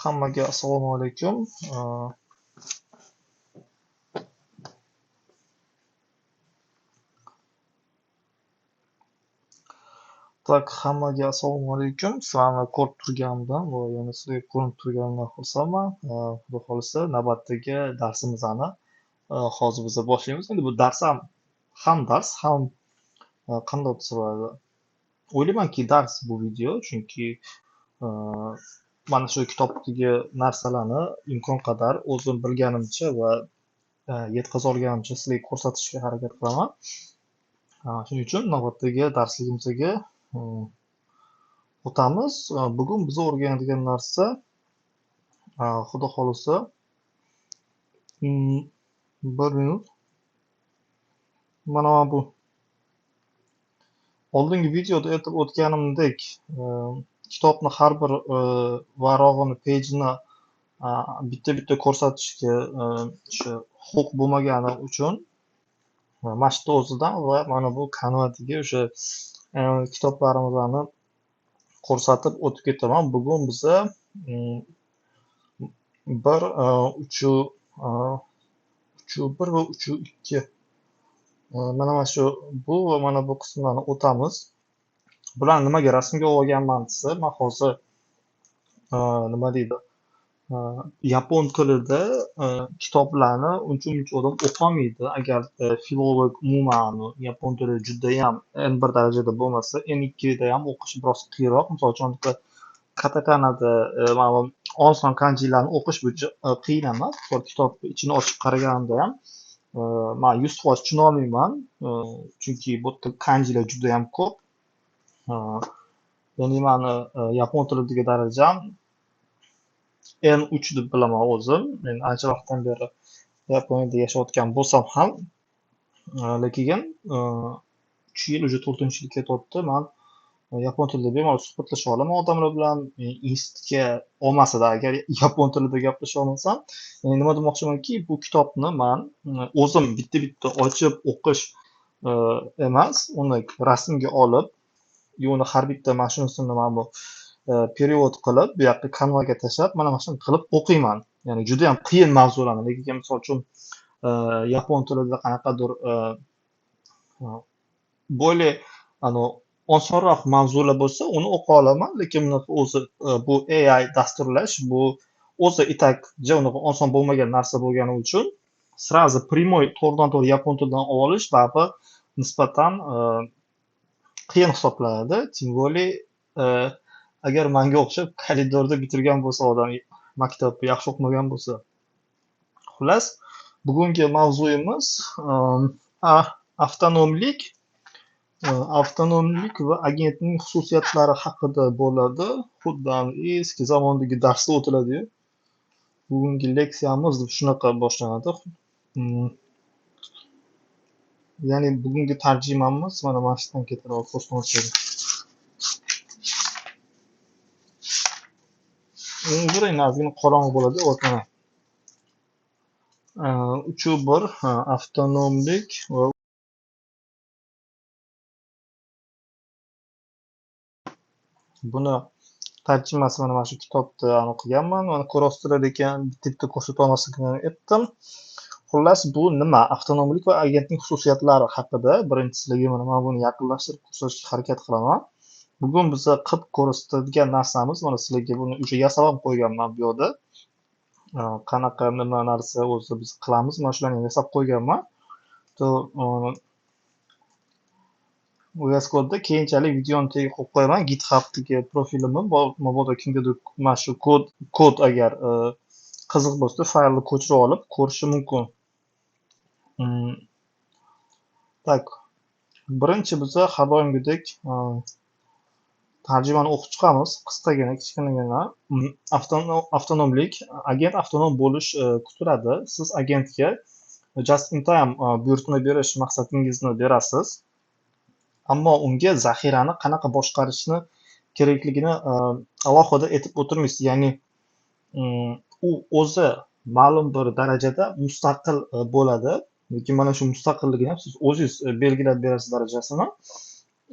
Hammaga assalomu alaykum. Hammaga assalomu alaykum. Sizlarni ko'rib turganimdan va yana sizlarga ko'rinib turganimdan xursandman. Xudo xohlasa navbatdagi darsimizni hozir biz boshlaymiz. Endi bu dars ham dars, ham qanday desa bo'ladi? O'ylaymanki dars bu video, chunki mana shu kitobdagi narsalarni imkon qadar o'zim bilganimcha va yetkaza olganimcha sizlarga ko'rsatishga harakat qilaman. Shuning uchun navbatdagi darsligimizga o'tamiz. Bugun biz o'rganadigan narsa xudo xohlasa bir minut. Mana bu oldingi videoda aytib o'tganimdek kitobni har bir varog'ini pejini bitta ko'rsatishga shu huquq bo'lmagani uchun mana shu o'zidan va mana bu kanvadagi o'sha kitoblarimizni ko'rsatib o'tib ketaman. Bugun biza bir bir va 3.2 mana shu bu va mana bu qismlarni o'tamiz. Bularni nimaga rasmga olganman desa, men hozir nima deydi, yapon tilida kitoblarni uncha odam o'qimaydi. Agar filolog umuman yapon tilida judayam N1 darajada bo'lmasa, N2 da ham o'qish biroz qiyinroq. Misol uchun katakanada mana oson kanjilarni o'qish qiyin emas. Kitob ichini ochib qaraganimda ham men 100% tushuna olmayman, chunki bu yerda kanjilar juda ham ko'p. Ya'ni meni yapon tilidagi darajam N3 deb bilaman o'zim. Men ancha vaqtdan beri Yaponiyada yashayotgan bo'lsam ham, lekin 3 yil, уже 4-yil ketyapti. Men yapon tilida bemalol suhbatlasha olaman odamlar bilan. Institutga olmasada agar yapon tilida gaplasha olmasam, nima demoqchimanki, bu kitobni men o'zim bitta ochib o'qish emas, uni rasmga olib, uni har bitta mana shunisini men bu перевод qilib, bu yoqqa kanvaga tashlab, mana shuni qilib o'qiyman. Ya'ni juda ham qiyin mavzularni, lekin misol uchun yapon tilida qanaqadir более osonroq mavzular bo'lsa, uni o'qiy olaman, lekin o'zi bu AI dasturlash, bu o'zi itakja unaqa oson bo'lmagan narsa bo'lgani uchun сразу прямой to'g'ridan-to'g'ri yapon tilidan olish baribir nisbatan qiyin hisoblanadi. Тем более agar menga o'xshab koridorda bitirgan bo'lsa odam, maktabda yaxshi o'qimagan bo'lsa. Xullas, bugungi mavzuyimiz avtonomlik va agentning xususiyatlari haqida bo'ladi. Xuddi eski zamondagi darsda o'tiladi-yu. Bugungi leksiyamiz shunaqa boshlanadi. Ya'ni bugungi tarjimamiz mana shundan ketadi. Qarang, ozgina qorong'i bo'ladi, o'tmana. 3.1 avtonomlik va buni tarjimasi mana shu kitobda o'qiganman. Mana ko'rasizlar ekan, bitta ko'rsata olmasligimni aytdim. Xullas, bu nima? Avtonomlik va agentning xususiyatlari haqida birinchisiga mana buni yaqinlashtirib ko'rsatishga harakat qilaman. Bugun biz qilib ko'rsatadigan narsamiz, mana sizlarga buni o'sha yasab ham qo'yganman bu yerda. Qanaqa nima narsa o'zi biz qilamiz, mana shularni yasab qo'yganman. VS Code'da keyinchalik videoni tagiga qo'yib qo'yaman. GitHub'dagi profilimni mabodo kimgadir mana shu kod agar qiziq bo'lsa, faylni ko'chirib olib ko'rishi mumkin. Birinchi biz har doimgidek tarjimani o'qib chiqamiz. Qisqagina, kichkinagina. Avtonomlik, agent avtonom bo'lish kutiladi. Siz agentga just in time buyurtma berish maqsadingizni berasiz. Ammo unga zaxirani qanaqa boshqarishni kerakligini alohida aytib o'tirmaysiz. Ya'ni u o'zi ma'lum bir darajada mustaqil bo'ladi. Lekin mana shu mustaqilligini ham siz o'zingiz belgilab berasiz darajasini.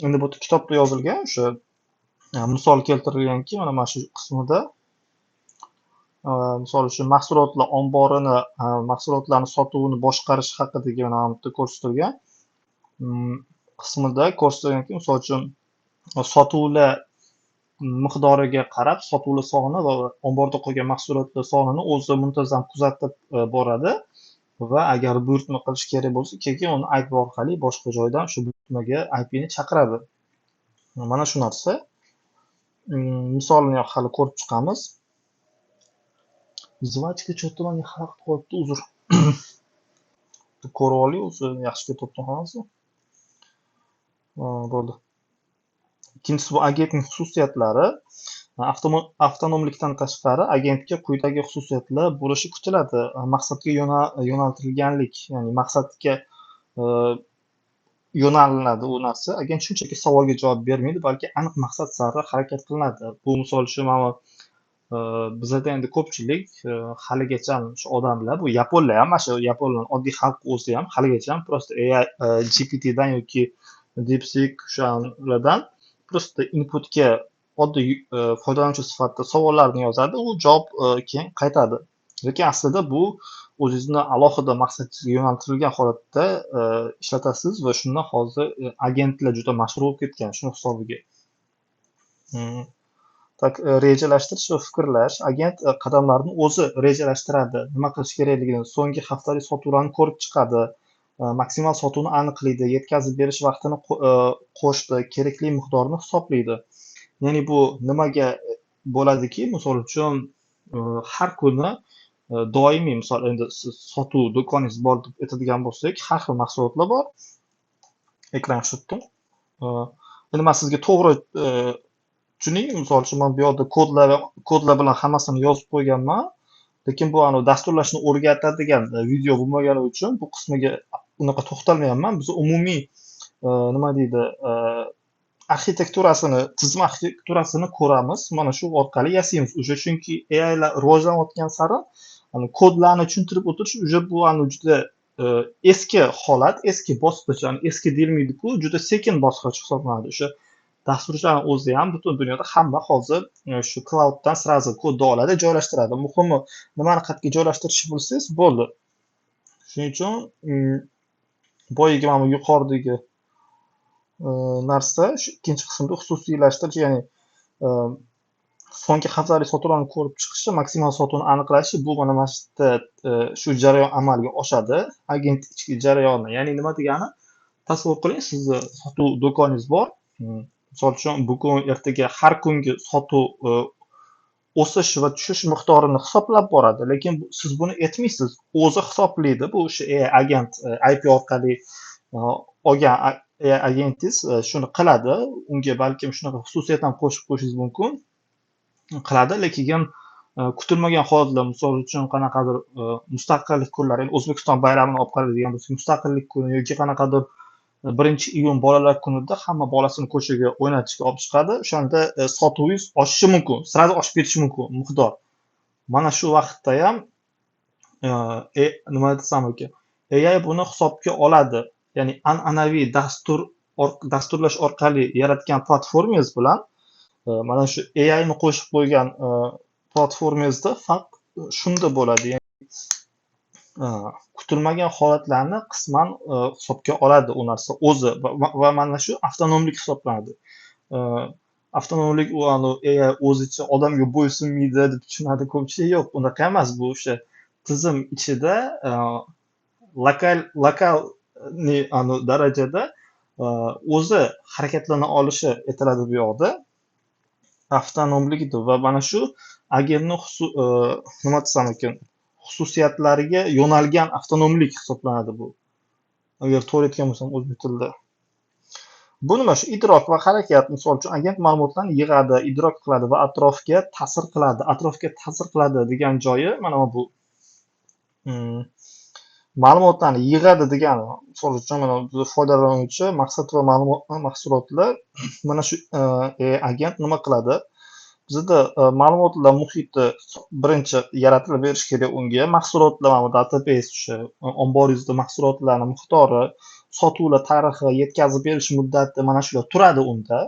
Endi bu kitobda yozilgan, o'sha misol keltirilganki, mana shu qismida misol uchun mahsulotlar omborini, mahsulotlarni sotuvini boshqarish haqidagi mana bu yerda ko'rsatilgan qismida ko'rsatilganki, misol uchun sotuvlar miqdoriga qarab sotuvlar soni va omborda qolgan mahsulotlar sonini o'zi muntazam kuzatib boradi va agar buyurtma qilish kerak bo'lsa, keyin uni IP orqali boshqa joydan shu buyurtmaga IPni chaqiradi. Mana shu narsa. Misolini hali ko'rib chiqamiz. Zvachka что-то menga xalaqit qo'yibdi, uzr. Ko'rib oling, o'zi yaxshi ketyapti hammasi. Bo'ldi. Ikkinchisi bu agentning xususiyatlari. Avtonomlikdan tashqari agentga quyidagi xususiyatlar bo'lishi kutiladi. Maqsadga yo'naltirilganlik, ya'ni maqsadga yo'nalinadi u narsa. Agent shunchaki savolga javob bermaydi, balki aniq maqsad sari harakat qilinadi. Bu misol uchun mana bizada endi ko'pchilik haligacha shu odamlar, bu yaponlar ham, mana shu yaponlar oddiy xalq o'zi ham haligacha просто AI GPTdan yoki DeepSeek o'shalardan просто inputga oddiy foydalanuvchi sifatida savollarni yozadi, u javob keyin qaytadi. Lekin aslida bu o'zingizni alohida maqsadga yo'naltirilgan holatda ishlatasiz va shundan hozir agentlar juda mashhur bo'lib ketgan shuni hisobiga. Tak rejalashtirish va fikrlash. Agent qadamlarni o'zi rejalashtiradi, nima qilish kerakligini, so'nggi haftalik sotuvlarni ko'rib chiqadi, maksimal sotuvni aniqlaydi, yetkazib berish vaqtini qo'shdi, kerakli miqdorni hisoblaydi. Ya'ni bu nimaga bo'ladiki, misol uchun har kuni doimiy, misol endi siz sotuv do'koningiz bor deb aytadigan bo'lsak, har xil mahsulotlar bor. Ekran tushibdi. Endi men sizga to'g'ri tushuning, misol uchun men bu yerda kodlar bilan hammasini yozib qo'yganman, lekin bu dasturlashni o'rgatadigan video bo'lmagani uchun bu qismiga unaqa to'xtalmayapman. Biz umumiy nima deydi, arxitekturasini, tizim arxitekturasini ko'ramiz. Mana shu orqali yasaymiz. O'sha chunki AI lar rivojlanayotgan sari kodlarni tushuntirib o'tirish bu juda eski holat, eski bosqich, eski deyilmaydi-ku, juda sekin bosqich hisoblanadi. O'sha dasturchilarning o'zi ham butun dunyoda hamma hozir shu clouddan srazi kodni oladi, joylashtiradi. Muhimi nimani qayerga joylashtirishni bilsangiz bo'ldi. Shuning uchun boyagi mana bu yuqoridagi narsa shu ikkinchi qismda xususiylashtirish, ya'ni so'nggi haftalik sotuvlarni ko'rib chiqishi, maksimal sotuvni aniqlashi, bu mana shu yerda shu jarayon amalga oshadi. Agent ichki jarayoni, ya'ni nima degani? Tasavvur qiling, sizni sotuv do'koningiz bor. Misol uchun bugun ertaga har kungi sotuv o'sish va tushish miqdorini hisoblab boradi, lekin siz buni aytmaysiz, o'zi hisoblaydi. Bu o'sha agent IP orqali olgan agentingiz shuni qiladi. Unga balkim shunaqa xususiyat ham qo'shib qo'yishingiz mumkin. Qiladi, lekin kutilmagan holatlar, misol uchun qanaqadir mustaqillik kunlari, O'zbekiston bayramini olib qaraydigan bo'lsak, mustaqillik kuni yoki qanaqadir 1-iyun bolalar kunida hamma bolasini ko'chaga o'ynatishga olib chiqadi. O'shanda sotuvingiz oshishi mumkin, srazi oshib ketishi mumkin miqdor. Mana shu vaqtda ham nima desam ekan, AI buni hisobga oladi. Ya'ni an'anaviy dasturlash orqali yaratgan platformangiz bilan mana shu AI ni qo'shib qo'ygan platformangizda farq shunda bo'ladi. Ya'ni kutilmagan holatlarni qisman hisobga oladi u narsa o'zi va mana shu avtonomlik hisoblanadi. Avtonomlik u AI o'zicha odamga bo'ysunmaydi deb tushunadi ko'pchilik. Yo'q, unaqa emas. Bu o'sha tizim ichida lokal darajada o'zi harakatlana olishi aytiladi bu yoqda. Avtonomlikdir va mana shu agentning nima desam ekan, xususiyatlariga yo'nalgan avtonomlik hisoblanadi bu. Agar to'g'ri aytgan bo'lsam o'zbek tilida. Bu nima? Shu idrok va harakat, misol uchun agent ma'lumotlarni yig'adi, idrok qiladi va atrofga ta'sir qiladi. Atrofga ta'sir qiladi degan joyi mana bu. Ma'lumotlarni yig'adi degani, misol uchun mana biz foydalanuvchi maqsad va mahsulotlar, mana shu agent nima qiladi? Bizda ma'lumotlar muhiti birinchi yaratilib berish kerak unga. Mahsulotlar mana database, o'sha omboringizda mahsulotlarning miqdori, sotuvlar tarixi, yetkazib berish muddati mana shular turadi unda.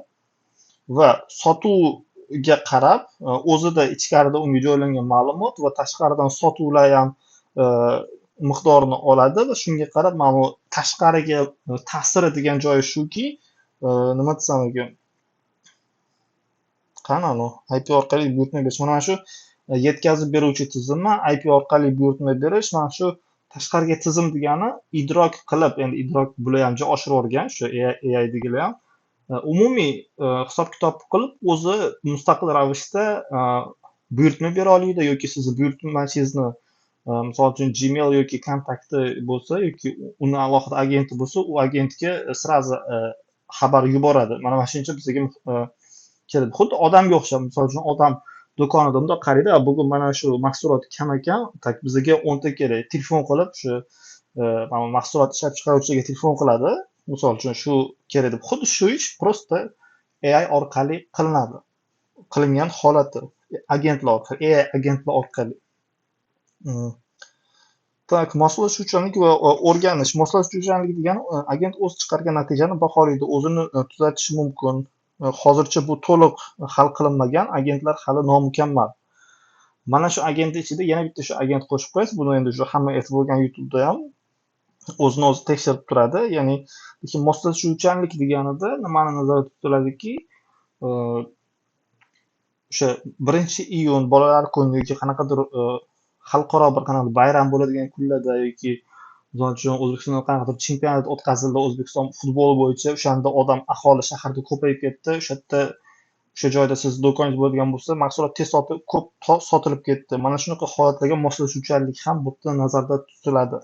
Va sotuv ga qarab o'zida ichkarida unga joylangan ma'lumot va tashqaridan sotuvlar ham e, miqdorini oladi va shunga qarab mana bu tashqariga ta'siri degan joyi shuki, nima desam ekan, qani anavi IP orqali buyurtma berish. Mana shu yetkazib beruvchi tizimni IP orqali buyurtma berish, mana shu tashqariga tizim degani idrok qilib, endi idrok bular ham juda oshirib yuborgan shu AI degilar ham umumiy hisob kitob qilib o'zi mustaqil ravishda buyurtma bera oladi yoki sizni buyurtmachingizni misol uchun Gmail yoki kontakti bo'lsa yoki uni alohida agenti bo'lsa, u agentga sразу xabar yuboradi. Mana shuncha bizga keladi. Xuddi odamga o'xshab, misol uchun odam do'konida bundoq qaraydi, bugun mana shu mahsulot kam ekan, tak bizga 10 ta kerak. Telefon qilib shu mana mahsulot ishlab chiqaruvchiga telefon qiladi. Misol uchun shu kerak deb. Xuddi shu ish prosta AI orqali qilinadi. Qilingan holati agentlar orqali, AI agentlar orqali. Tak, moslashuvchanlik va o'rganish. Moslashuvchanlik degani agent o'z chiqargan natijani baholaydi, o'zini tuzatishi mumkin. Hozircha bu to'liq hal qilinmagan, agentlar hali nomukammal. Mana shu agentning ichida yana bitta shu agent qo'shib qo'yasiz. Buni endi shu hamma aytib bo'lgan YouTube'da ham o'zini o'zi tekshirib turadi. Ya'ni lekin moslashuvchanlik deganida nimani nazarda tutiladiki, o'sha 1-iyun bolalar kuni yoki qanaqadir xalqaro bir qanaqa bayram bo'ladigan kunlarda yoki misol uchun O'zbekistonda qanaqadir chempionat o'tkazildi O'zbekiston futboli bo'yicha, o'shanda odam aholi shaharda ko'payib ketdi. O'sha yerda o'sha joyda siz do'koningiz bo'ladigan bo'lsa, mahsulot tez ko'p sotilib ketdi. Mana shunaqa holatlarga moslashuvchanlik ham bu yerda nazarda tutiladi.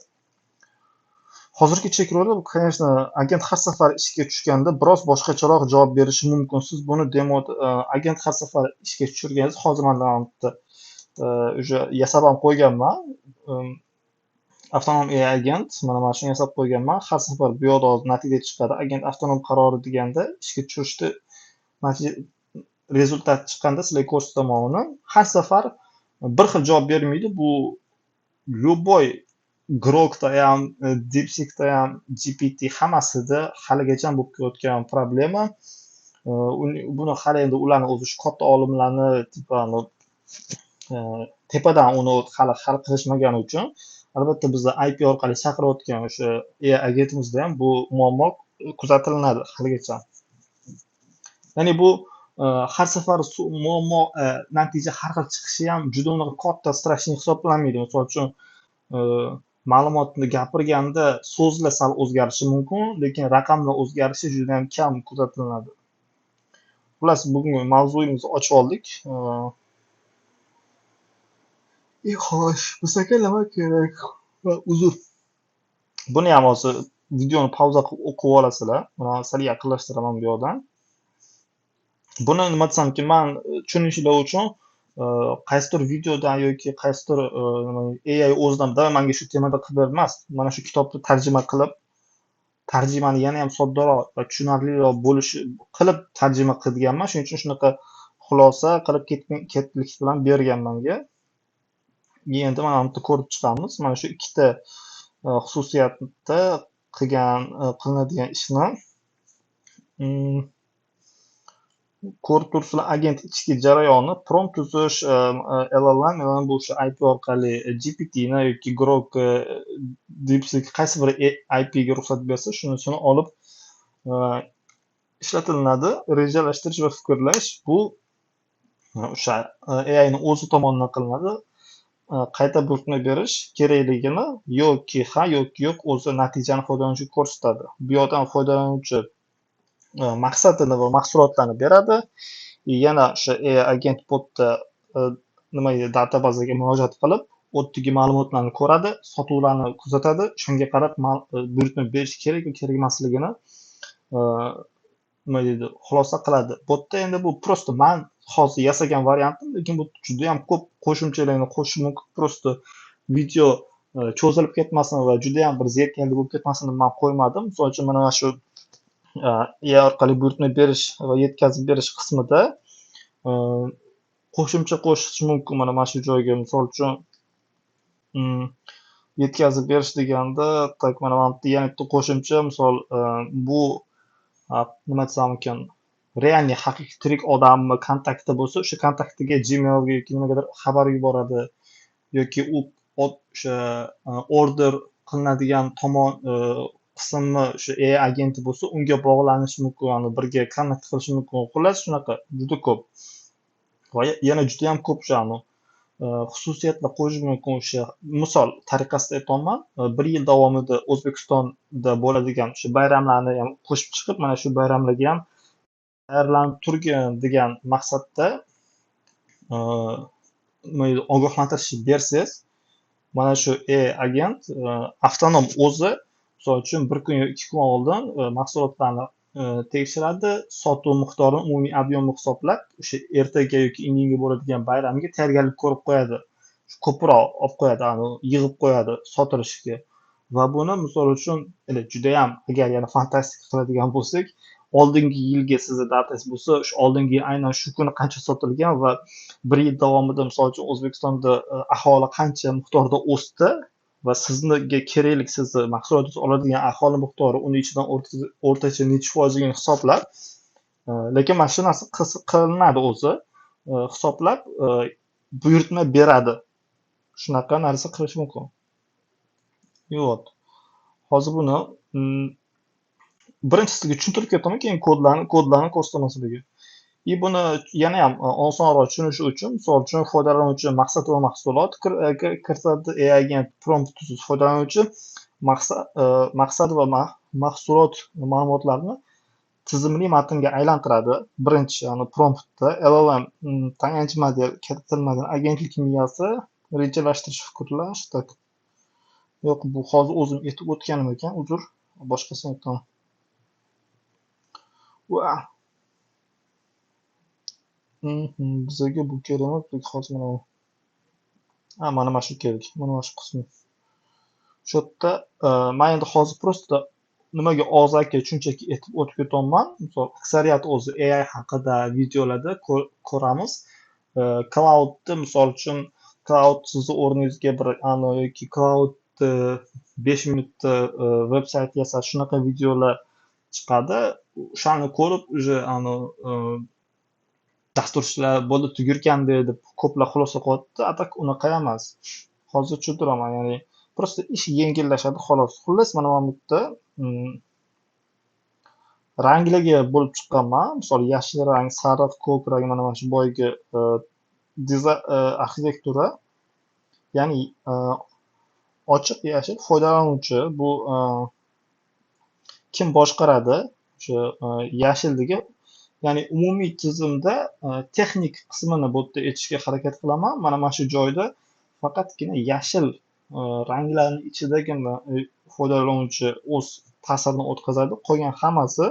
Hozirgi cheklovlar, конечно, agent har safar ishga tushganda biroz boshqacharoq javob berishi mumkin. Siz buni demoda agent har safar ishga tushirganingiz, hozir mana bitta o'sha yasab ham qo'yganman. Avtonom AI agent, mana shuni yasab qo'yganman. Har safar bu yoqda natija chiqadi. Agent avtonom qarori deganda ishga tushirishda natija rezultat chiqqanda sizlarga ko'rsataman uni. Har safar bir xil javob bermaydi. Bu любой Grokda ham, DeepSeekda ham, GPT hammasida haligacha bo'lib kelayotgan problema. Buni hali endi ularni o'zi shu katta olimlarni tepadan uni hali hal qilishmagani uchun, albatta bizni IP orqali chaqirayotgan o'sha AI agentimizda ham bu muammo kuzatilinadi haligacha. Ya'ni bu har safar muammo natija har xil chiqishi ham juda katta strashniy hisoblanmaydi. Misol uchun ma'lumotni gapirganda so'zlar sal o'zgarishi mumkin, lekin raqamlar o'zgarishi juda ham kam kuzatiladi. Xullas, bugungi mavzuyimizni ochib oldik. Xo'sh, bizga nima kerak? Uzr. Buni ham hozir videoni pauza qilib o'qib olasizlar. Mana sal yaqinlashtiraman bu yoqdan. Buni nima desamki, men tushunishlar uchun qaysidir videodan yoki qaysidir AI o'zidan da menga shu temada qilib bermas. Mana shu kitobni tarjima qilib, tarjimani yana ham soddaroq va tushunarliroq bo'lishi qilib tarjima qilganman. Shuning uchun shunaqa xulosa qilib ketlik bilan bergan menga. Endi mana bu yerda ko'rib chiqamiz. Mana shu ikkita xususiyatda qilinadigan ishni ko'rib turibsizlar. Agent ichki jarayoni, prompt tuzish, LLM bu o'sha IP orqali GPT ni yoki Grok, DeepSeek qaysi bir IP ga ruxsat bersa, shunisini olib ishlatilinadi. Rejalashtirish va fikrlash bu o'sha AI ni o'zi tomonidan qilinadi. Qayta buyurtma berish kerakligini yoki ha yoki yo'q o'zi natijani foydalanuvchiga ko'rsatadi. Bu yoqdan foydalanuvchi maqsadini va mahsulotlarni beradi. Yana o'sha AI agent botda databazaga murojaat qilib, o'tdagi ma'lumotlarni ko'radi, sotuvlarni kuzatadi, shunga qarab buyurtma berish kerak va kerak emasligini xulosa qiladi. Botda endi bu prosta men hozir yasagan variantim, lekin bu juda ham ko'p qo'shimchalarni qo'shish mumkin. Prosta video cho'zilib ketmasin va juda ham bir zerikali bo'lib ketmasin deb men qo'ymadim. Misol uchun mana shu AI orqali buyurtma berish va yetkazib berish qismida qo'shimcha qo'shish mumkin. Mana shu joyga misol uchun yetkazib berish deganda, tak mana bu yana bitta qo'shimcha, misol bu nima desam ekan, realniy haqiqiy tirik odammi kontakti bo'lsa, o'sha kontaktiga Gmailga yoki nimagadir xabar yuboradi yoki u o'sha order qilinadigan tomon qismni o'sha AI agenti bo'lsa, unga bog'lanishi mumkin, ya'ni birga connect qilishi mumkin. Xullas shunaqa juda ko'p. Va yana juda ham ko'p o'shani xususiyatlar qo'yish mumkin. O'sha misol tariqasida aytyapman, bir yil davomida O'zbekistonda bo'ladigan o'sha bayramlarni ham qo'shib chiqib, mana shu bayramlarga ham tayyorlanib turgin degan maqsadda ogohlantirish bersangiz, mana shu agent avtonom o'zi misol uchun bir kun yoki 2 kun oldin mahsulotlarni tekshiradi, sotuv miqdorini, umumiy ob'yomni hisoblab, o'sha ertaga yoki indinga bo'ladigan bayramga tayyorgarlik ko'rib qo'yadi. Ko'proq olib qo'yadi, yig'ib qo'yadi sotilishga. Va buni misol uchun juda ham agar yana fantastika qiladigan bo'lsak, oldingi yilga sizni datangiz bo'lsa, o'sha oldingi yil aynan shu kuni qancha sotilgan va bir yil davomida misol uchun O'zbekistonda aholi qancha miqdorda o'sdi va sizga kerakli sizni mahsulotingizni oladigan aholi miqdori uni ichidan o'rtacha necha foizligini hisoblab, lekin mana shu narsa qilinadi o'zi hisoblab buyurtma beradi. Shunaqa narsa qilish mumkin. Yo'q. Hozir buni birinchisiga tushuntirib ketaman, keyin kodlarni ko'rsataman. И buni yana ham osonroq tushunish uchun, misol uchun foydalanuvchi maqsad va mahsulot kiritadi, agent prompt foydalanuvchi maqsad va mahsulot ma'lumotlarini tizimli matnga aylantiradi. Birinchi promptda LLM tayanch model kiritilmagan agentlik miyasi rejalashtirish, fikrlash. Yo'q, bu hozir o'zim aytib o'tganim ekan, uzr, boshqasini aytaman. Bizga bu kerak emas, hozir mana shu kerak, mana shu qismi. Shu yerda men endi hozir prosta nimaga og'zaki shunchaki aytib o'tib ketaman. Misol aksariyat o'zi AI haqida videolarda ko'ramiz. Cloudni misol uchun Cloud sizni o'rningizga bir yoki Cloud 5 minutda veb-sayt yasash, shunaqa videolar chiqadi. O'shani ko'rib уже dasturchilar bo'ldi tugirganda deb ko'plar xulosa qilyapti. Atak unaqa emas. Hozir tushuntiraman, ya'ni prosta ish yengillashadi xolos. Xullas, mana bu yerda ranglarga bo'lib chiqqanman. Misol yashil rang, sariq, ko'k rang, mana shu boyagi arxitektura. Ya'ni ochiq yashil foydalanuvchi, bu kim boshqaradi? O'sha yashildagi, ya'ni umumiy tizimda texnik qismini bu yerda aytishga harakat qilaman. Mana shu joyda faqatgina yashil ranglarning ichidagina foydalanuvchi o'z ta'sirini o'tkazadi. Qolgan hammasi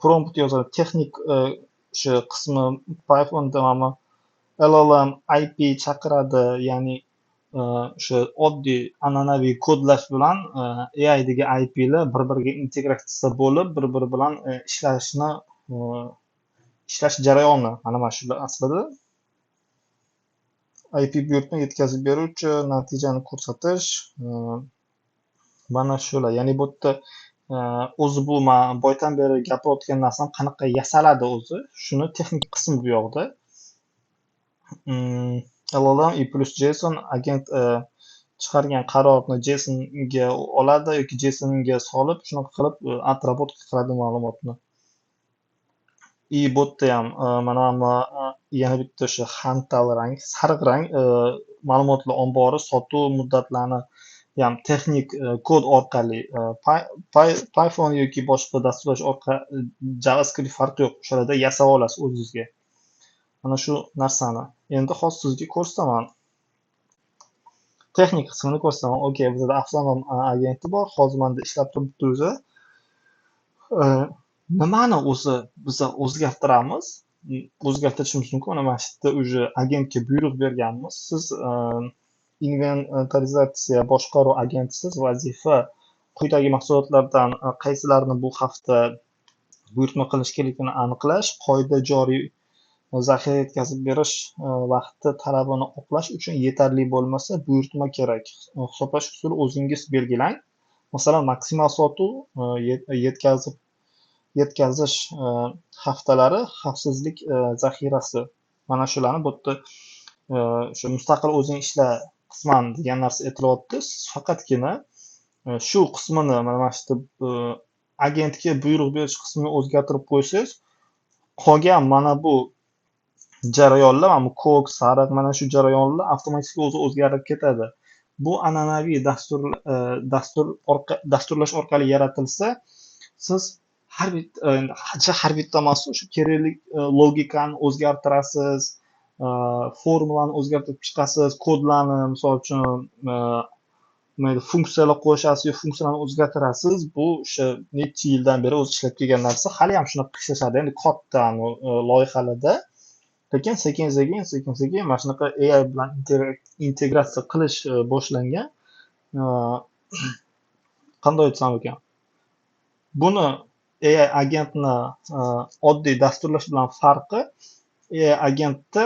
prompt yozadi. Texnik o'sha qismi Pythonda mana LLM IP chaqiradi, ya'ni o'sha oddiy an'anaviy kodlash bilan AI dagi IPlar bir-biriga integratsiya bo'lib, bir-biri bilan ishlash jarayoni mana shular aslida. IP buyurtma yetkazib beruvchi, natijani ko'rsatish, mana shular. Ya'ni bu yerda o'zi bu men boydan beri gapirayotgan narsam qanaqa yasaladi o'zi, shuni texnik qismi bu yoqda. LLM plus JSON agent chiqargan qarorni JSONga oladi yoki JSONga solib, shunaqa qilib atrobotka qiladi ma'lumotni. Bu yerda ham mana yana bitta o'sha xantal rang, sariq rang ma'lumotlar ombori, sotuv muddatlarini ham texnik kod orqali Python yoki boshqa dasturlash orqali JavaScript farqi yo'q, o'shalarda yasab olasiz o'zingizga. Mana shu narsani endi hozir sizga ko'rsataman. Texnik qismini ko'rsataman. Okey, bizda avtonom agenti bor. Hozir menda ishlab turibdi o'zi. Nimani o'zi biz o'zgartiramiz? O'zgartirishimiz mumkin. Mana shu yerda уже agentga buyruq berganmiz. Siz inventarizatsiya boshqaruv agentisiz. Vazifa quyidagi mahsulotlardan qaysilarini bu hafta buyurtma qilish kerakligini aniqlash, qoida joriy zaxira yetkazib berish vaqti talabini oqlash uchun yetarli bo'lmasa buyurtma kerak. Hisoblash usuli o'zingiz belgilang. Masalan, maksimal sotuv yetkazib yetkazish haftalari xavfsizlik zaxirasi. Mana shularni bu yerda shu mustaqil o'zing ishla qisman degan narsa aytilyapti. Siz faqatgina shu qismini mana shu agentga buyruq berish qismini o'zgartirib qo'ysangiz, qolgan mana bu jarayonlar, mana bu ko'k, sariq, mana shu jarayonlar avtomatik o'zi o'zgarib ketadi. Bu an'anaviy dasturlash orqali yaratilsa, siz har bitta emas, shu kerakli logikani o'zgartirasiz, formulani o'zgartirib chiqasiz, kodlarni misol uchun funksiyalar qo'shasiz yo funksiyalarni o'zgartirasiz. Bu o'sha necha yildan beri o'zi ishlab kelgan narsa. Hali ham shunaqa ishlashadi, endi katta loyihalarda. Lekin sekin mana shunaqa AI bilan integratsiya qilish boshlangan. Qanday aytsam ekan? Buni AI agentni oddiy dasturlash bilan farqi, AI agentda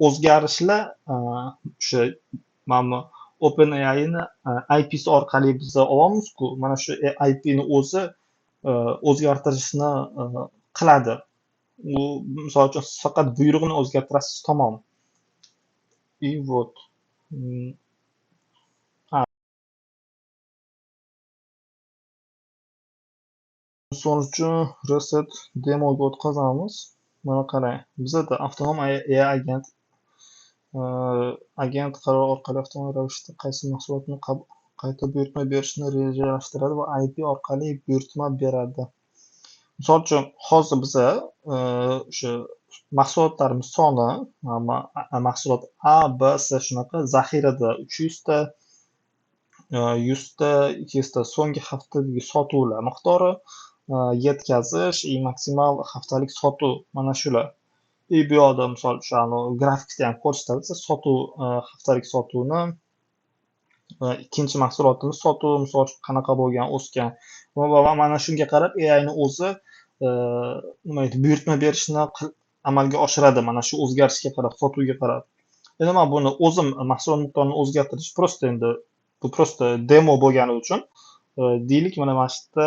o'zgarishlar o'sha mana bu OpenAIni IP'si orqali biz olamizku, mana shu IP'ni o'zi o'zgartirishni qiladi. U misol uchun siz faqat buyruqni o'zgartirasiz, tamom. И вот. So'ng uchun reset demoga o'tkazamiz. Mana qarang, bizda avtonom AI agent qaror orqali avtonom ravishda qaysi mahsulotni qayta buyurtma berishni rejalashtiradi va IP orqali buyurtma beradi. Misol uchun hozir biza o'sha mahsulotlarimiz soni, mahsulot A, B, C shunaqa zaxirada 300 ta, 100 ta, 200 ta so'nggi haftadagi sotuvlar miqdori, yetkazish maksimal haftalik sotuv mana shular. Bu yoqda misol uchun grafikda ham ko'rsatadi, sotuv haftalik sotuvni, ikkinchi mahsulotimiz sotuv misol uchun qanaqa bo'lgan, o'sgan va mana shunga qarab AIni o'zi nima deydi, buyurtma berishni amalga oshiradi, mana shu o'zgarishga qarab, sotuvga qarab. Endi men buni o'zim mahsulot miqdorini o'zgartirish endi bu prosta demo bo'lgani uchun deylik, mana shu yerda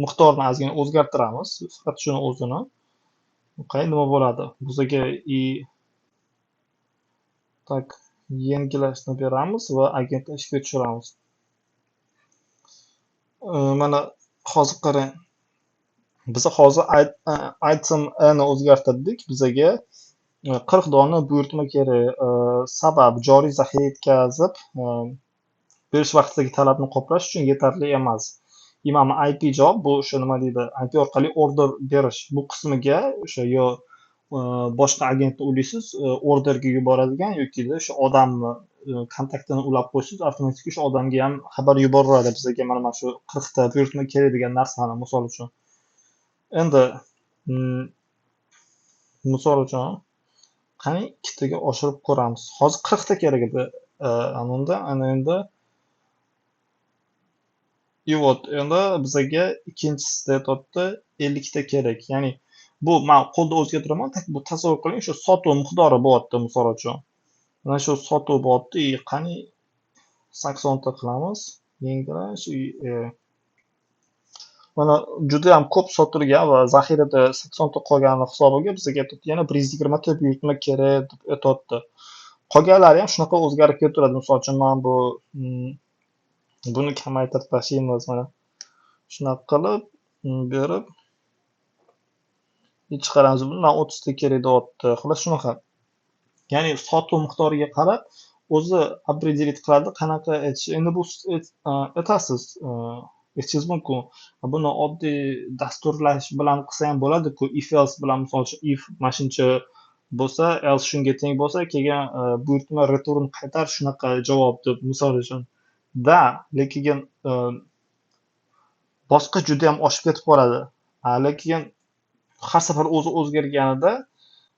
miqdorni ozgina o'zgartiramiz, faqat shuni o'zini. Nima bo'ladi? Bizga tak yengillashni beramiz va agentni ishga tushiramiz. Mana hozir qarang. Biz hozir item ni o'zgartirdik. Bizga 40 dona buyurtma kerak. Sabab joriy zaxira yetkazib berish vaqtidagi talabni qoplash uchun yetarli emas. Mana IP javob, bu o'sha nima deydi, IP orqali order berish. Bu qismiga o'sha yo boshqa agentni ulaysiz, orderga yuboradigan yoki o'sha odamni kontaktini ulab qo'ysiz, avtomatik o'sha odamga ham xabar yuboradi bizga mana shu 40 ta buyurtma kerak degan narsani, misol uchun. Endi misol uchun qani ikkitaga oshirib ko'ramiz. Hozir 40 ta kerak edi. Ana endi endi bizga ikkinchisida aytyapti 50 ta kerak. Ya'ni bu men qo'lda o'zgartiraman, bu tasavvur qiling, shu sotuv miqdori bo'lyapti misol uchun. Mana shu sotuv bo'lyapti, qani 80 ta qilamiz. Yangilash mana juda ham ko'p sotilgan va zaxirada 80 ta qolgani hisobiga bizga aytyapti, yana 120 ta buyurtma kerak deb aytyapti. Qolganlari ham shunaqa o'zgarib ketaveradi. Misol uchun men buni kamaytirib tashlaymiz, mana shunaqa qilib berib chiqaramiz. Bundan 30 ta kerak deyapti. Xullas shunaqa. Ya'ni sotuv miqdoriga qarab o'zi определить qiladi, qanaqa aytish. Endi bu aytasiz, aytishingiz mumkin. Buni oddiy dasturlash bilan qilsa ham bo'ladi-ku. If else bilan, misol uchun if mana shuncha bo'lsa, else shunga teng bo'lsa, keyin buyurtma return qaytar shunaqa javob deb, misol uchun. Lekin boshqa juda ham oshib ketib qoladi. Lekin har safar o'zi o'zgarganida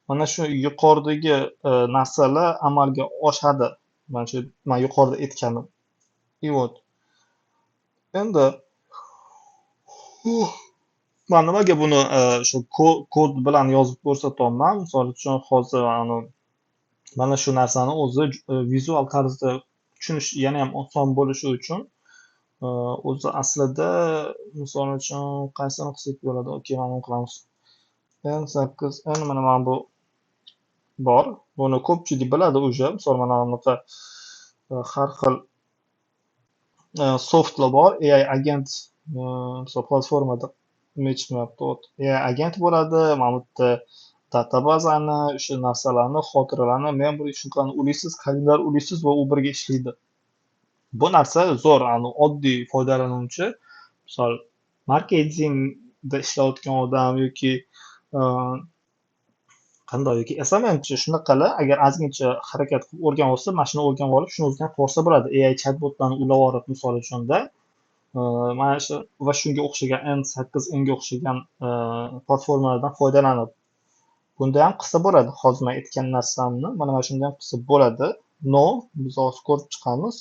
mana shu yuqoridagi narsalar amalga oshadi. Mana shu men yuqorida aytganim. Endi men nimaga buni shu kod bilan yozib ko'rsatyapman? Misol uchun hozir mana shu narsani o'zi vizual tarzda tushunish yana ham oson bo'lishi uchun o'zi aslida misol uchun qaysini qilsak bo'ladi? Okey, mana buni qilamiz. N8 N mana bu bor. Buni ko'pchilik biladi уже. Misol mana bunaqa har xil softlar bor. AI agent misol platformada AI agent bo'ladi. Mana bu yerda databazani, o'sha narsalarni, xotiralarni memory shunaqani ulaysiz, kalendar ulaysiz va u birga ishlaydi. Bu narsa zo'r, oddiy foydalanuvchi, misol marketingda ishlayotgan odam yoki qanday yoki SMMchi shunaqalar agar ozgincha harakat qilib o'rganib olsa, mana shuni o'rganib olib, shuni o'zidan ko'rsa bo'ladi. AI chatbotlarni ulab olib, misol uchunda mana shu va shunga o'xshagan N8 N'ga o'xshagan platformalardan foydalanib bunda ham qilsa bo'ladi. Hozir men aytgan narsamni mana shunda ham qilsa bo'ladi. No, biz hozir ko'rib chiqamiz.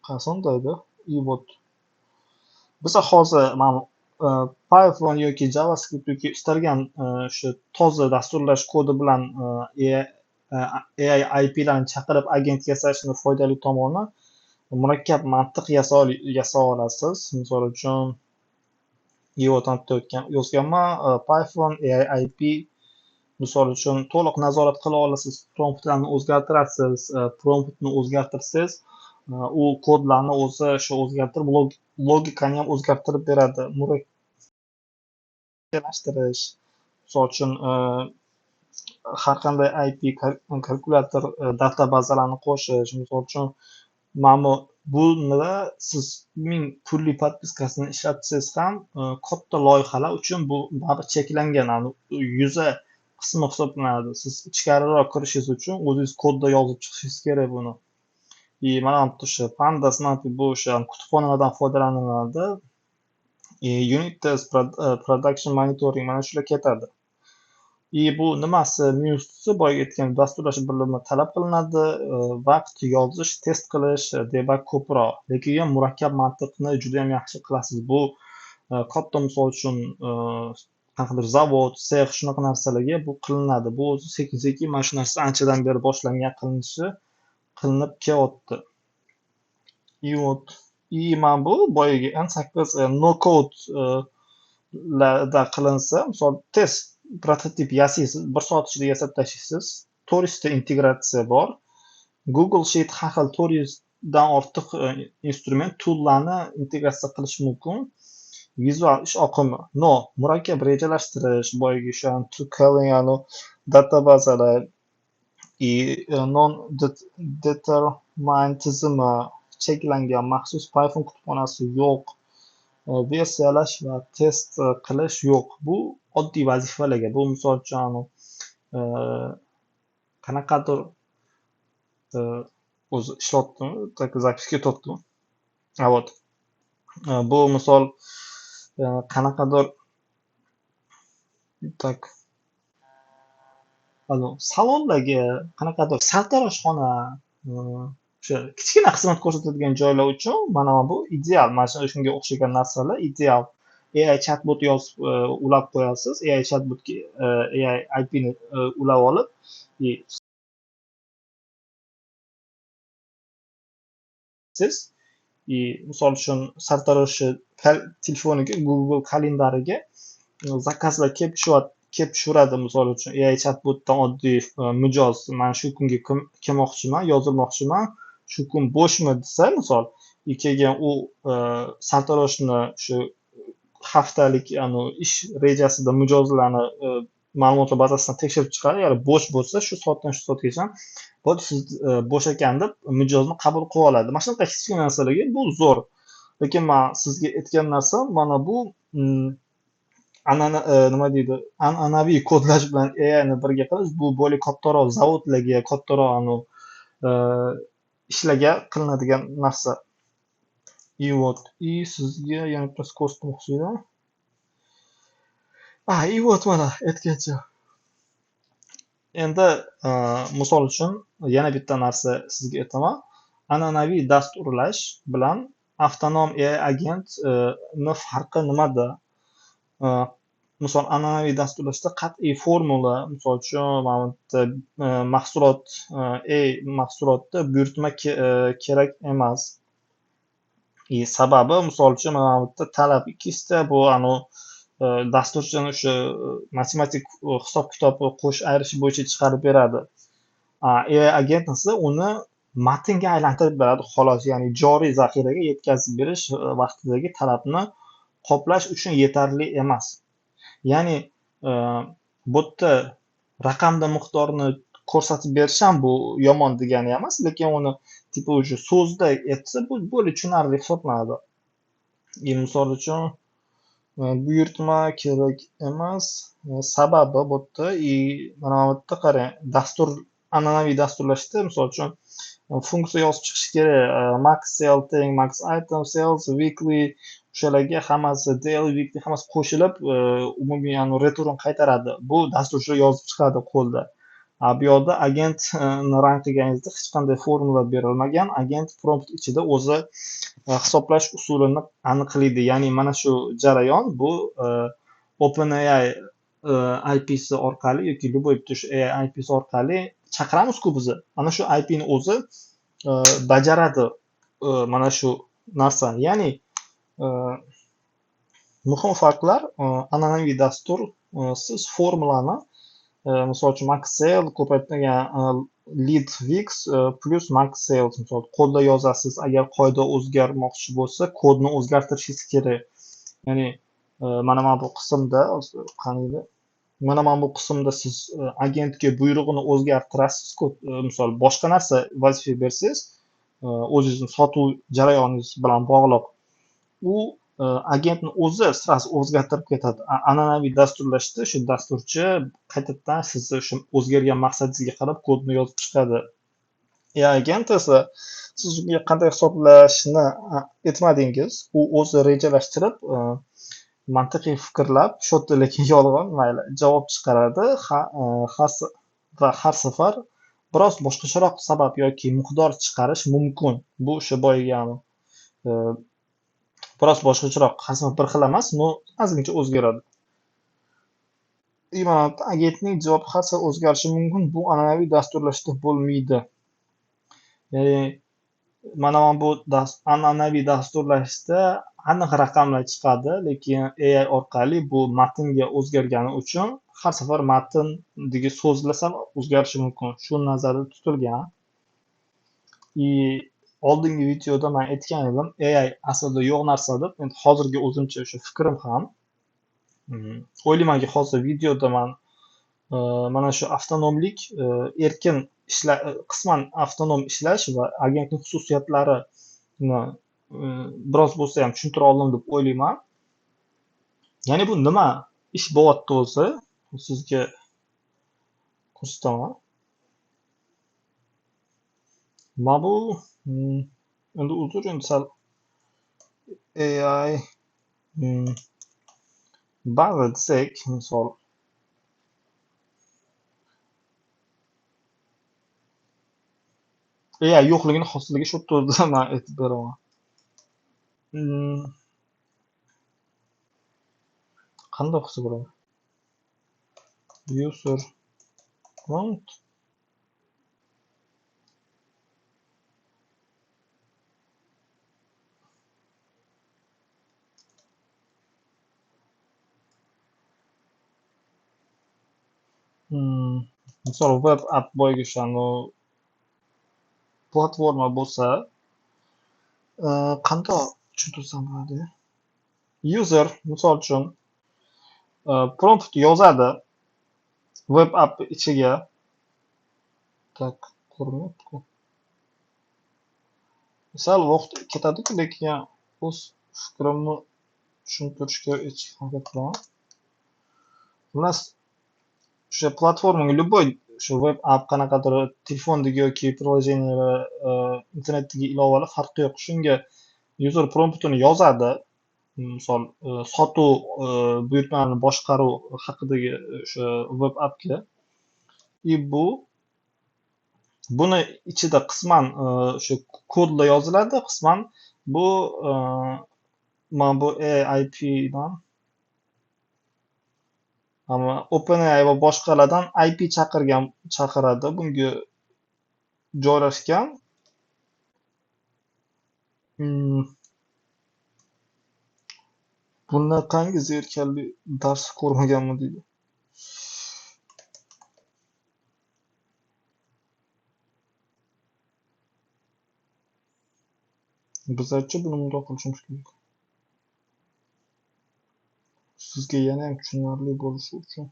Qanday edi? Вот. Biz hozir mana Python yoki JavaScript yoki istalgan shu toza dasturlash kodi bilan AI IP'larni chaqirib agent yasashni foydali tomoni murakkab mantiq yasa olasiz. Misol uchun yozganman Python AI IP misol uchun to'liq nazorat qila olasiz. Promptlarni o'zgartirasiz. Promptni o'zgartirsangiz u kodlarni o'zi shu o'zgartirib logikani ham o'zgartirib beradi. Murakkablashtish misol uchun har qanday IP kalkulyator databazalarni qo'shish misol uchun mana buni siz pulli podpiskasini ishlatsangiz ham katta loyihalar uchun bu baribir cheklangan yuza qismi hisoblanadi. Siz ichkariroq kirishingiz uchun o'zingiz kodda yozib chiqishingiz kerak buni. Mana o'sha Pandas bu o'sha kutubxonalardan foydalaniladi. Unit test, production monitoring mana shular ketadi. Bu nimasi minusi boya aytgan dasturlash bilimi talab qilinadi, vaqt yozish, test qilish, debug ko'proq, lekin ham murakkab mantiqni juda ham yaxshi qilasiz. Bu katta misol uchun qanaqadir zavod, sex shunaqa narsalarga bu qilinadi. Bu o'zi sekin-sekin mana shu narsa anchadan beri boshlangan qilinib kelyapti. mana bu boyagi N8 no code larda qilinsa, misol test prototip yasaysiz, 1 soat ichida yasab tashlaysiz. 400 ta integratsiya bor. Google Sheet har xil 400 dan ortiq instrument toollarni integratsiya qilish mumkin. Vizual ish oqimi, murakkab rejalashtirish, boyagi o'sha databazalar, non-determinizm cheklangan maxsus Python kutubxonasi yo'q. Versiyalash va test qilish yo'q. Bu oddiy vazifalarga. Bu misol uchun qanaqadir o'zi ishlatdimi, tak zapis ketyaptimi? Вот. Bu misol qanaqadir tak salonlarga, qanaqadir sartaroshxona, o'sha kichkina xizmat ko'rsatadigan joylar uchun mana bu ideal. Mana shunga o'xshagan narsalar ideal. AI chatbot yozib ulab qo'yasiz. AI chatbotga AI IPni ulab olib, siz misol uchun sartaroshni telefoniga, Google kalendariga zakazlar kelib tushiradi. Misol uchun AI chatbotdan oddiy mijoz, mana shu kunga kelmoqchiman, yozilmoqchiman, shu kun bo'shmi desa, misol keyin u sartaroshni shu haftalik ish rejasida mijozlarni ma'lumotlar bazasidan tekshirib chiqadi. Agar bo'sh bo'lsa, shu soatdan shu soatgacha siz bo'sh ekan deb mijozni qabul qilib oladi. Mana shunaqa kichkina narsalarga bu zo'r. Lekin men sizga aytgan narsam mana bu nima deydi, an'anaviy kodlash bilan AIni birga qilish, bu bo'lib kattaroq zavodlarga, kattaroq ishlarga qilinadigan narsa. Sizga yana bitta ko'rsatmoqchiman. Mana aytgancha. Endi misol uchun yana bitta narsa sizga aytaman. An'anaviy dasturlash bilan avtonom AI agent farqi nimada? misol an'anaviy dasturlashda qat'iy formula, misol uchun mana bu yerda mahsulot mahsulotda buyurtma kerak emas. Sababi misol uchun mana bu yerda talab ikkisida bu dasturchini o'sha matematik hisob kitob qo'sh ayirish bo'yicha chiqarib beradi. AI agent esa uni matnga aylantirib beradi xolos, ya'ni joriy zaxiraga yetkazib berish vaqtidagi talabni qoplash uchun yetarli emas. Ya'ni bu yerda raqamda miqdorni ko'rsatib berish ham bu yomon degani emas, lekin uni tipi уже so'zda aytsa bu bo'lib tushunarli hisoblanadi. Misol uchun buyurtma kerak emas. Sababi bu yerda mana bu yerda qarang, an'anaviy dasturlashda misol uchun funksiya yozib chiqish kerak. Max sell teng, max item sales, weekly o'shalarga hammasi daily, weekly hammasi qo'shilib umumiy return qaytaradi. Bu dasturchi yozib chiqadi qo'lda. Bu yoqda agent ranqigangizda hech qanday formula berilmagan. Agent prompt ichida o'zi hisoblash usulini aniqlaydi. Ya'ni mana shu jarayon bu OpenAI IP'si orqali yoki любой AI IP'si orqali chaqiramiz-ku biz. Mana shu IP'ni o'zi bajaradi mana shu narsani. Ya'ni muhim farqlar an'anaviy dastur siz formulani misol uchun max sale ko'paytirilgan lead weeks plus max sales misol qo'lda yozasiz. Agar qoida o'zgarmoqchi bo'lsa, kodni o'zgartirishingiz kerak. Ya'ni mana bu qismda qaniydi? Mana bu qismda siz agentga buyrug'ini o'zgartirasiz. Misol boshqa narsa vazifa bersangiz, o'zingizning sotuv jarayoningiz bilan bog'liq, u agentni o'zi sразу o'zgartirib ketadi. An'anaviy dasturlashda shu dasturchi qaytadan sizni shu o'zgargan maqsadingizga qarab kodni yozib chiqadi. Agent esa siz unga qanday hisoblashni aytmadingiz, u o'zi rejalashtirib mantiqiy fikrlab, shodda lekin yolg'on mayli javob chiqaradi. Va har safar biroz boshqacharoq sabab yoki miqdor chiqarish mumkin. Bu o'sha boyagi biroz boshqacharoq, har safar bir xil emas, ozgincha o'zgaradi. Mana agentning javobi har safar o'zgarishi mumkin. Bu an'anaviy dasturlashda bo'lmaydi. Ya'ni mana bu an'anaviy dasturlashda aniq raqamlar chiqadi, lekin AI orqali bu matnga o'zgargani uchun har safar matndagi so'zlar ham o'zgarishi mumkin. Shu nazarda tutilgan. Oldingi videoda men aytgan edim, AI aslida yo'q narsa deb. Endi hozirgi o'zimcha o'sha fikrim ham o'ylaymanki, hozir videoda men mana shu avtonomlik, erkin qisman avtonom ishlash va agentning xususiyatlarini biroz bo'lsa ham tushuntira oldim deb o'ylayman. Ya'ni bu nima ish bo'lyapti o'zi? Sizga ko'rsataman. Mana bu endi uzr, endi sal AI ba'zi desak, misol AI yo'qligini hosiliga shu turda men aytib beraman. Qanday qilsa bo'ladi? User prompt misol web app boyagi platforma bo'lsa, qanday tushuntirsam bo'ladi? User misol uchun prompt yozadi web app ichiga. Tak, ko'rinyapti-ku. Sal vaqt ketadi-ku, lekin o'z fikrimni tushuntirishga harakat qilaman. Xullas, o'sha platformaga любой shu web app qanaqadir telefondagi yoki prilojeniylar, internetdagi ilovalar farqi yo'q. Shunga user promptini yozadi. Misol sotuv buyurtmalarini boshqaruv haqidagi o'sha web appga. Buni ichida qisman o'sha kodla yoziladi, qisman bu mana bu AIP dan Ammo OpenAI va boshqalardan IP chaqiradi bunga joylashgan. Hmm, Bunaqangi zerikarli dars ko'rmaganman deydi. Bizlarcha buni bundoq qilishimiz kerak. Sizga yanayam tushunarli bo'lishi uchun.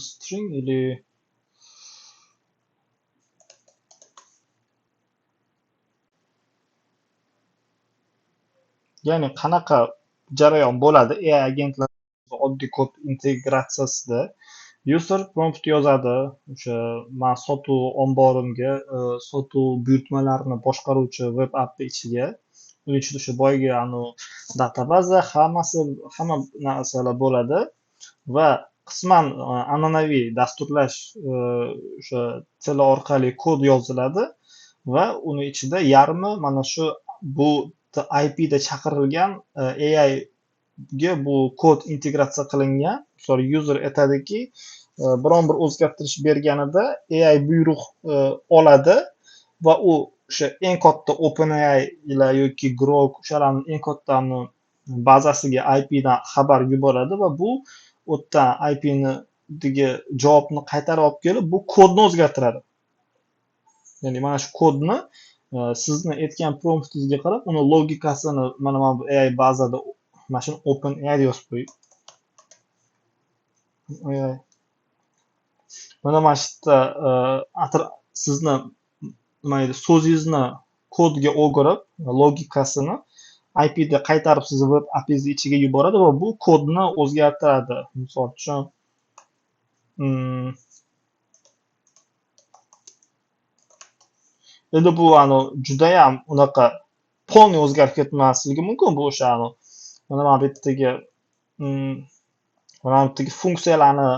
String или ya'ni qanaqa jarayon bo'ladi AI agentlar oddiy kod integratsiyasida user prompt yozadi. O'sha men sotuv omborimga sotuv buyurtmalarini boshqaruvchi web appi ichiga, uning ichida o'sha boyagi databaza hamma narsalar bo'ladi va qisman an'anaviy dasturlash o'sha tili orqali kod yoziladi va uni ichida yarmi mana shu bu IPda chaqirilgan AI ga bu kod integratsiya qilingan. Misol user aytadiki, biron bir o'zgartirish berganida AI buyruq oladi va u o'sha eng katta OpenAI ila yoki Grok o'shalarning eng katta bazasiga IPdan xabar yuboradi va bu o'tdan IPnidagi javobni qaytarib olib kelib, bu kodni o'zgartiradi. Ya'ni mana shu kodni sizni aytgan promptingizga qarab, uni logikasini mana bu AI bazada mana shuni OpenAI deb yozib qo'ying. Mana shu yerda sizni nima deydi so'zingizni kodga o'girib, logikasini IPda qaytarib sizni web appingiz ichiga yuboradi va bu kodni o'zgartiradi. Misol uchun endi bu judayam unaqa polniy o'zgarib ketmasligi mumkin. Bu o'sha mana bu yerdagi mana bu funksiyalarni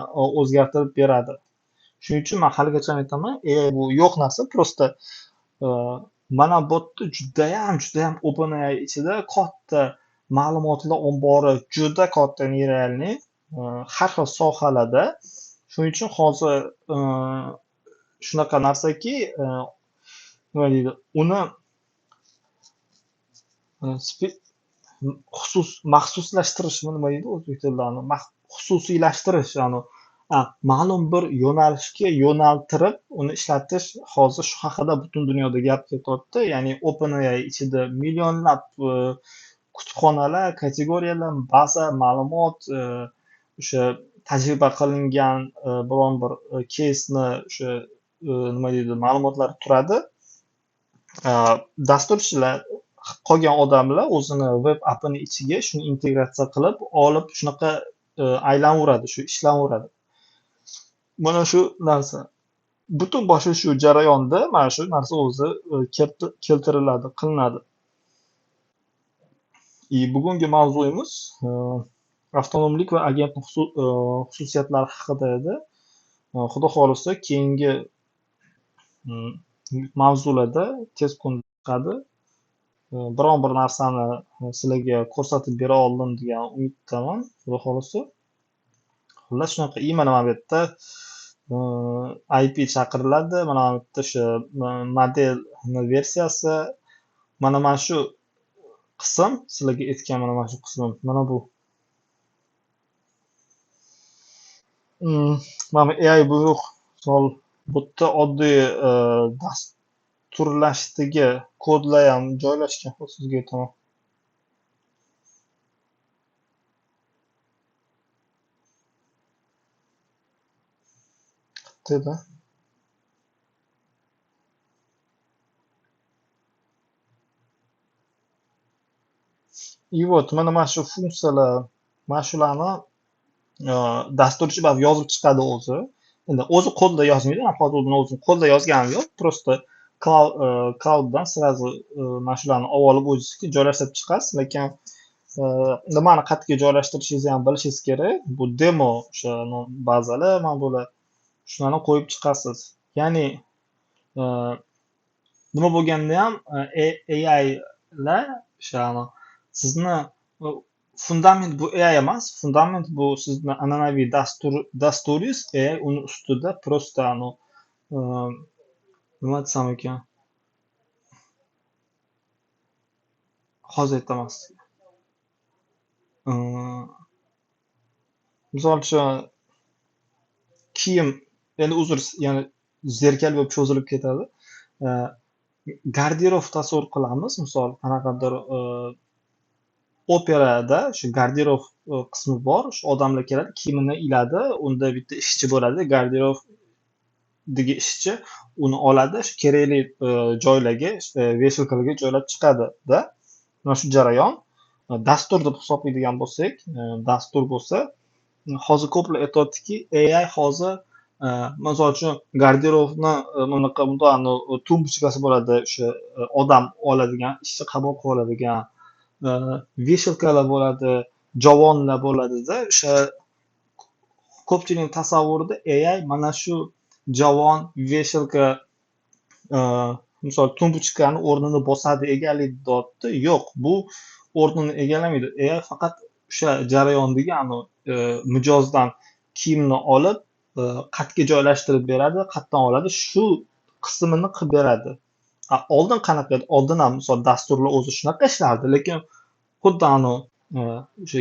o'zgartirib beradi. Shuning uchun men haligacha aytaman, bu yo'q narsa, prosta mana bu yerda judayam OpenAI ichida katta ma'lumotlar ombori, juda katta neyronli har xil sohalarda. Shuning uchun hozir shunaqa narsaki, nima deydi, uni maxsuslashtirish, nima deydi o'zbek tilida, xususiylashtirish, ma'lum bir yo'nalishga yo'naltirib uni ishlatish hozir shu haqida butun dunyoda gap ketyapti. Ya'ni OpenAI ichida millionlab kutubxonalar, kategoriyalar, baza ma'lumot, o'sha tajriba qilingan biron bir keysni o'sha nima deydi ma'lumotlar turadi. Dasturchilar, qolgan odamlar o'zini web appini ichiga shuni integratsiya qilib olib shunaqa aylanaveradi, shu ishlanaveradi. Mana shu narsa butun boshi shu jarayonda mana shu narsa o'zi keltiriladi, qilinadi. Bugungi mavzuyimiz avtonomlik va agentlik xususiyatlari haqida edi. Xudo xohlasa keyingi mavzularda tez kunda chiqadi. Biron bir narsani sizlarga ko'rsatib bera oldim degan umiddaman, xudo xohlasa. Xullas shunaqa mana bu yerda IP chaqiriladi. Mana bu yerda o'sha model versiyasi, mana shu qism sizlarga aytgan mana shu qism, mana bu mana AI buyruq sol bu yerda oddiy dasturlashdagi kodlar ham joylashgan. Sizga aytaman. Qayerda? И вот mana shu funksiyalar, mana shularni dasturchi yozib chiqadi o'zi. Endi o'zi kodda yozmaydi. Men hozir o'zim kodda yozganim yo'q. Prosta clouddan sразу mana shularni olib o'zingizga joylashtirib chiqasiz. Lekin nimani qayerga joylashtirishingizni ham bilishingiz kerak. Bu demo o'shani bazalar mana bular shularni qo'yib chiqasiz. Ya'ni e, nima bo'lganda ham AIlar o'shani sizni fundament bu AI emas, fundament bu sizni an'anaviy dasturingiz, AI uni ustida просто nima desam ekan, hozir aytaman sizga. Misol uchun kiyim, endi uzr, ya'ni zerkal bo'lib cho'zilib ketadi. Garderob tasavvur qilamiz. Misol qanaqadir operada shu garderob qismi bor. Shu odamlar keladi, kiyimini iladi, unda bitta ishchi bo'ladi, garderobdagi ishchi uni oladi, shu kerakli joylarga, veshelkalarga joylab chiqadi-da. Mana shu jarayon. Dastur deb hisoblaydigan bo'lsak, dastur bo'lsa, hozir ko'plar aytyaptiki, AI hozir misol uchun garderobni bunaqa tumbuchkasi bo'ladi, o'sha odam oladigan, ishchi qabul qilib oladigan, veshelkalar bo'ladi, javonlar bo'ladida, o'sha ko'pchilik tasavvurida AI mana shu javon, veshelka, misol tumbuchkani o'rnini bosadi, egallaydi deyapti. Yo'q, bu o'rnini egallamaydi. AI faqat o'sha jarayondagi mijozdan kiyimni olib, qayerga joylashtirib beradi, qayerdan oladi, shu qismini qilib beradi. Oldin qanaqa edi? Oldin ham misol dasturlar o'zi shunaqa ishlardi, lekin xuddi o'sha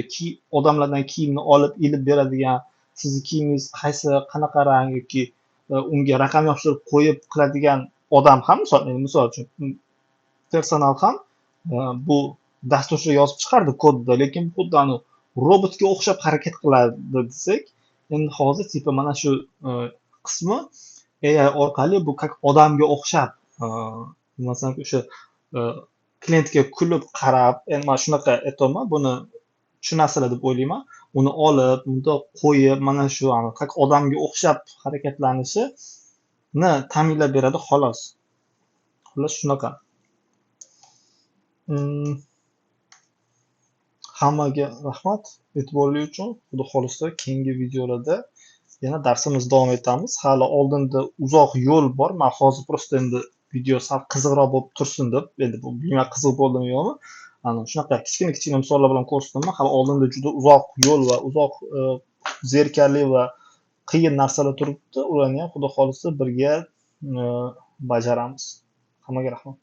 odamlardan kiyimni olib, ilib beradigan, sizni kiyimingiz qaysi, qanaqa rang yoki unga raqam yopishtirib qo'yib qiladigan odam ham, misol uchun personal ham bu dasturchi yozib chiqardi kodda, lekin xuddi robotga o'xshab harakat qiladi desak, endi hozir tipa mana shu qismi AI orqali bu как odamga o'xshab, masalan o'sha klientga kulib qarab, endi mana shunaqa aytyapman, buni tushunasizlar deb o'ylayman. Uni olib, bundoq qo'yib, mana shu как odamga o'xshab harakatlanishini ta'minlab beradi, xolos. Xullas shunaqa. Hammaga rahmat e'tiborli uchun. Xudo xolisa keyingi videolarda yana darsimizni davom etamiz. Hali oldinda uzoq yo'l bor. Men hozir prosta endi video sal qiziqroq bo'lib tursin deb, endi bu bilmayman qiziq bo'ldimi yo'qmi. Shunaqa kichkina misollar bilan ko'rsataman. Hali oldinda juda uzoq yo'l va uzoq zerikarli va qiyin narsalar turibdi. Ularni ham xudo xolisa birga bajaramiz. Hammaga rahmat.